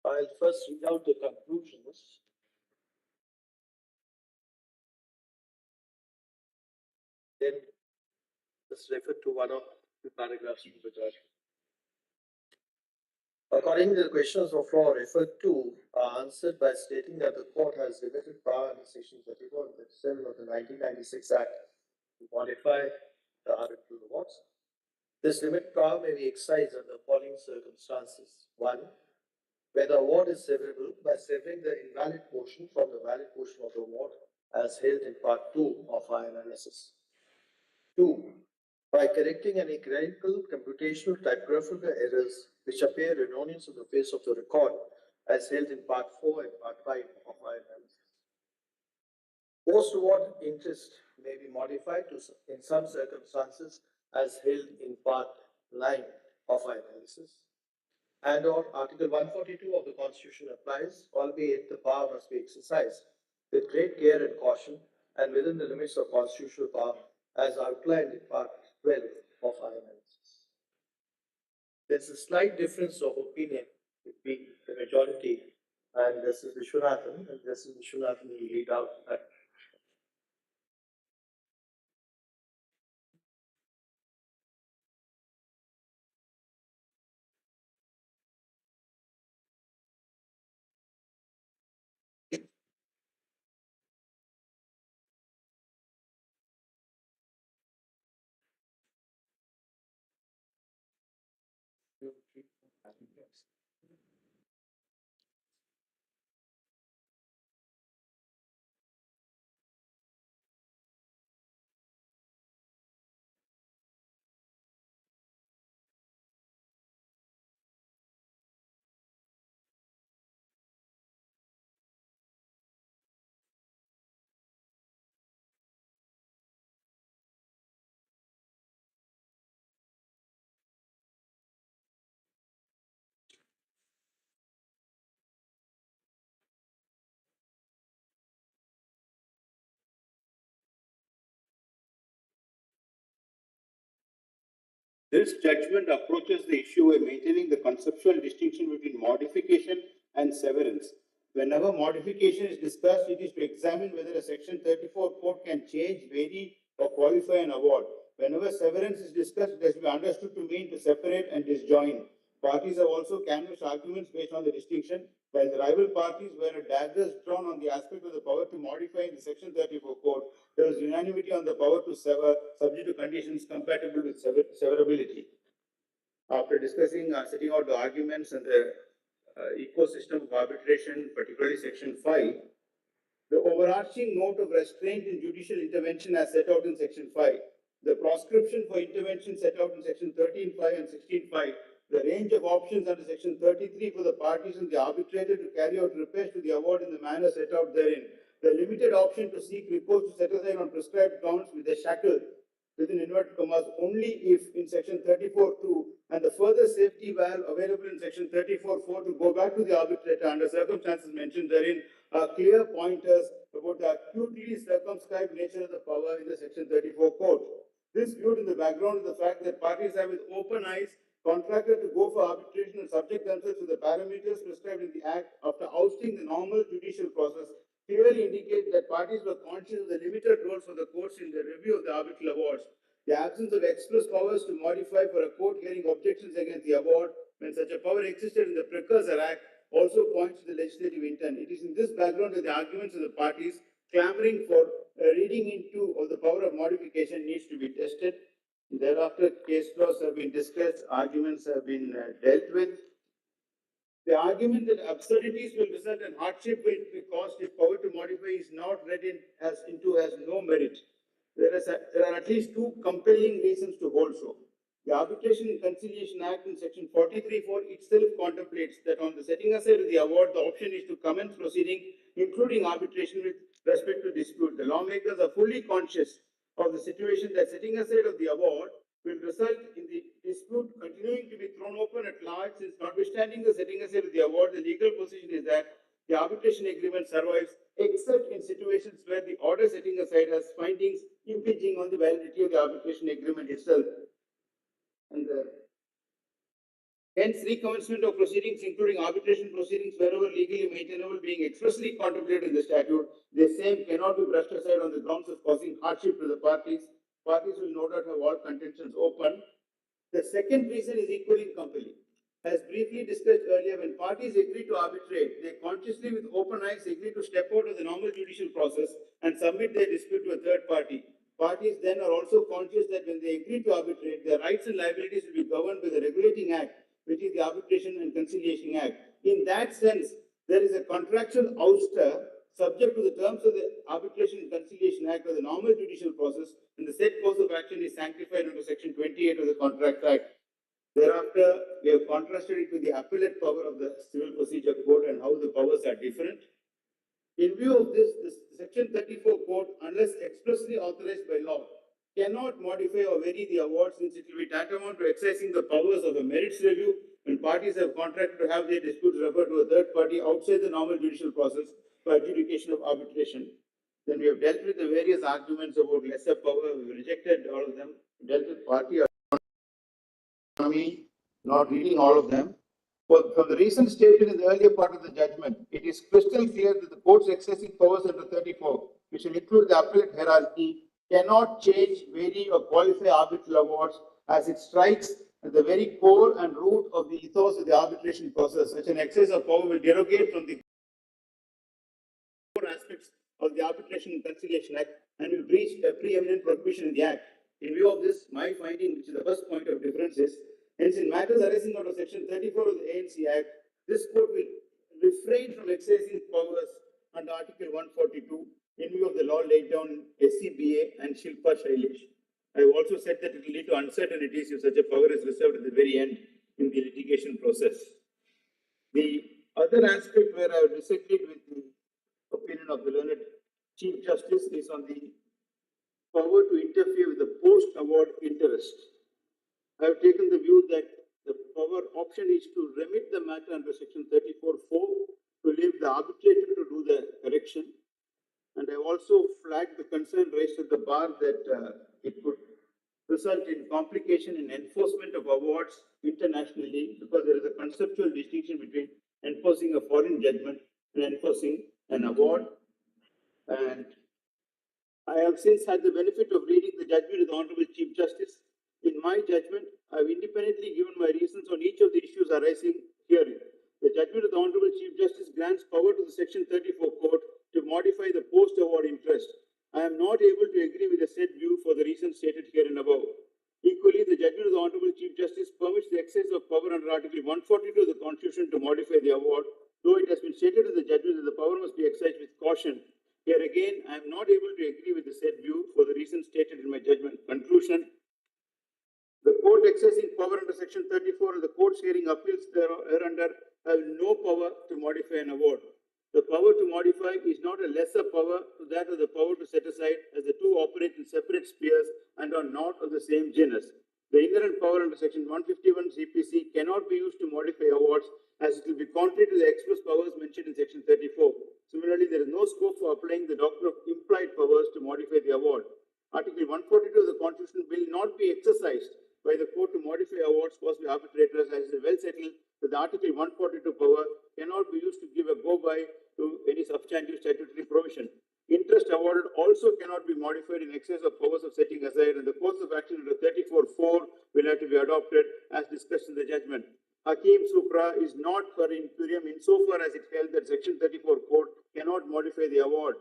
I'll first read out the conclusions. Then just refer to one of the paragraphs in the judgment. According to the questions of law referred to are answered by stating that the court has limited power under Section 34 and 37 of the 1996 Act to modify the arbitral awards. This limited power may be exercised under the following circumstances. 1. Where the award is severable by severing the invalid portion from the valid portion of the award as held in Part 2 of our analysis. 2. By correcting any clerical, computational, typographical errors which appear erroneous on the face of the record as held in Part 4 and Part 5 of our analysis. Post-award interest may be modified in some circumstances as held in Part 9 of our analysis. And or Article 142 of the Constitution applies, albeit the power must be exercised with great care and caution and within the limits of constitutional power as outlined in Part 12 of our analysis. There's a slight difference of opinion between the majority and this is Vishwanathan, and this is Vishwanathan will read out that. This judgment approaches the issue by maintaining the conceptual distinction between modification and severance. Whenever modification is discussed, it is to examine whether a Section 34 court can change, vary, or qualify an award. Whenever severance is discussed, it has to be understood to mean to separate and disjoin. Parties have also canvassed arguments based on the distinction, while the rival parties were daggers drawn on the aspect of the power to modify in the Section 34 code. There was unanimity on the power to sever, subject to conditions compatible with severability. After discussing, setting out the arguments and the ecosystem of arbitration, particularly Section 5, the overarching note of restraint in judicial intervention as set out in Section 5, the proscription for intervention set out in Section 13.5 and 16.5, the range of options under Section 33 for the parties and the arbitrator to carry out repairs to the award in the manner set out therein, the limited option to seek recourse to set aside on prescribed grounds with a shackle within inverted commas only if in Section 34.2 and the further safety valve available in Section 34.4 to go back to the arbitrator under circumstances mentioned therein are clear pointers about the acutely circumscribed nature of the power in the Section 34 code. This viewed in the background of the fact that parties have with open eyes contracted to go for arbitration and subject themselves to the parameters prescribed in the Act after ousting the normal judicial process clearly indicates that parties were conscious of the limited role for the courts in the review of the arbitral awards. The absence of express powers to modify for a court hearing objections against the award when such a power existed in the Precursor Act also points to the legislative intent. It is in this background that the arguments of the parties clamoring for reading into of the power of modification needs to be tested. Thereafter, case laws have been discussed, arguments have been dealt with. The argument that absurdities will result and hardship will be caused if power to modify is not read as no merit. There are at least two compelling reasons to hold so. The Arbitration and Conciliation Act in Section 43.4 itself contemplates that on the setting aside of the award, the option is to commence proceeding, including arbitration with respect to dispute. The lawmakers are fully conscious of the situation that setting aside of the award will result in the dispute continuing to be thrown open at large, since notwithstanding the setting aside of the award, the legal position is that the arbitration agreement survives except in situations where the order setting aside has findings impinging on the validity of the arbitration agreement itself. And Hence, recommencement of proceedings, including arbitration proceedings wherever legally maintainable, being expressly contemplated in the statute, the same cannot be brushed aside on the grounds of causing hardship to the parties. Parties will no doubt have all contentions open. The second reason is equally compelling. As briefly discussed earlier, when parties agree to arbitrate, they consciously with open eyes agree to step out of the normal judicial process and submit their dispute to a third party. Parties then are also conscious that when they agree to arbitrate, their rights and liabilities will be governed by the regulating act, which is the Arbitration and Conciliation Act. In that sense, there is a contractual ouster subject to the terms of the Arbitration and Conciliation Act or the normal judicial process, and the said course of action is sanctified under Section 28 of the Contract Act. Thereafter, we have contrasted it with the appellate power of the Civil Procedure Code and how the powers are different. In view of this, Section 34 Code, unless expressly authorized by law, cannot modify or vary the award, since it will be tantamount to exercising the powers of a merits review when parties have contracted to have their disputes referred to a third party outside the normal judicial process for adjudication of arbitration. Then we have dealt with the various arguments about lesser power. We rejected all of them. Dealt with party autonomy, not reading all of them. From the reasons stated in the earlier part of the judgment, it is crystal clear that the court's excessive powers under 34, which will include the appellate hierarchy, cannot change, vary, or qualify arbitral awards, as it strikes at the very core and root of the ethos of the arbitration process. Such an excess of power will derogate from the core aspects of the Arbitration and Conciliation Act and will breach a preeminent prohibition in the Act. In view of this, my finding, which is the first point of difference, is hence in matters arising out of Section 34 of the ANC Act, this court will refrain from exercising powers under Article 142 in view of the law laid down in SCBA and Shilpa Shailesh. I have also said that it will lead to uncertainties if such a power is reserved at the very end in the litigation process. The other aspect where I have disagreed with the opinion of the learned Chief Justice is on the power to interfere with the post-award interest. I have taken the view that the power option is to remit the matter under Section 34(4) to leave the arbitrator to do the correction. And I also flagged the concern raised at the bar that it could result in complication in enforcement of awards internationally, because there is a conceptual distinction between enforcing a foreign judgment and enforcing an award. And I have since had the benefit of reading the judgment of the Honorable Chief Justice. In my judgment, I have independently given my reasons on each of the issues arising herein. The judgment of the Honorable Chief Justice grants power to the Section 34 Court to modify the post-award interest. I am not able to agree with the said view for the reasons stated herein above. Equally, the judgment of the Honorable Chief Justice permits the excess of power under Article 142 of the Constitution to modify the award, though it has been stated in the judgment that the power must be exercised with caution. Here again, I am not able to agree with the said view for the reasons stated in my judgment. Conclusion: the court exercising power under Section 34 and the courts hearing appeals thereunder have no power to modify an award. The power to modify is not a lesser power to that of the power to set aside, as the two operate in separate spheres and are not of the same genus. The inherent power under Section 151 CPC cannot be used to modify awards, as it will be contrary to the express powers mentioned in Section 34. Similarly, there is no scope for applying the doctrine of implied powers to modify the award. Article 142 of the Constitution will not be exercised by the court to modify awards caused by arbitrators, as is well settled that the Article 142 power cannot be used to give a go-by to any substantive statutory provision. Interest awarded also cannot be modified in excess of powers of setting aside, and the course of action under 34(4) will have to be adopted as discussed in the judgment. Hakim Supra is not per imperium insofar as it held that Section 34 Court cannot modify the award.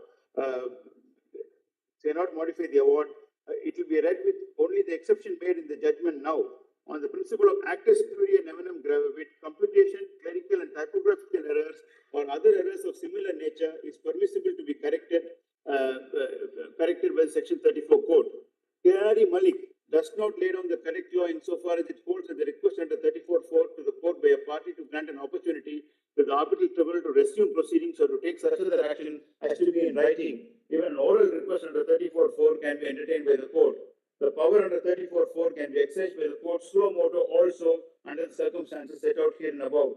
It will be read with only the exception made in the judgment now. On the principle of actus curia nevenum gravavit, computation, clerical and typographical errors or other errors of similar nature is permissible to be corrected by Section 34 Code. Kirari Malik does not lay down the correct law insofar as it holds that the request under 34(4) to the court by a party to grant an opportunity to the arbitral tribunal to resume proceedings or to take such other action as to be in writing. Even an oral request under 34(4) can be entertained by the court. The power under 34(4) can be exercised by the court suo motu also under the circumstances set out here and above.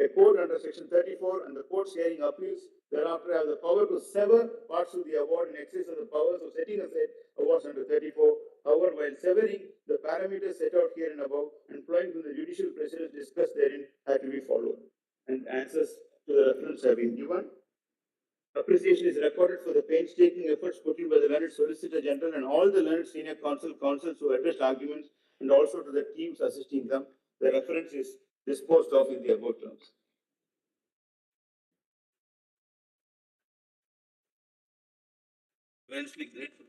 A court under Section 34 and the courts hearing appeals thereafter have the power to sever parts of the award in excess of the powers of setting aside awards under 34. However, while severing, the parameters set out here and above and flowing from the judicial precedents discussed therein have to be followed. And answers to the reference have been given. Appreciation is recorded for the painstaking efforts put in by the learned Solicitor General and all the learned senior counsels who addressed arguments, and also to the teams assisting them. The reference is disposed of in the above terms. Immensely grateful.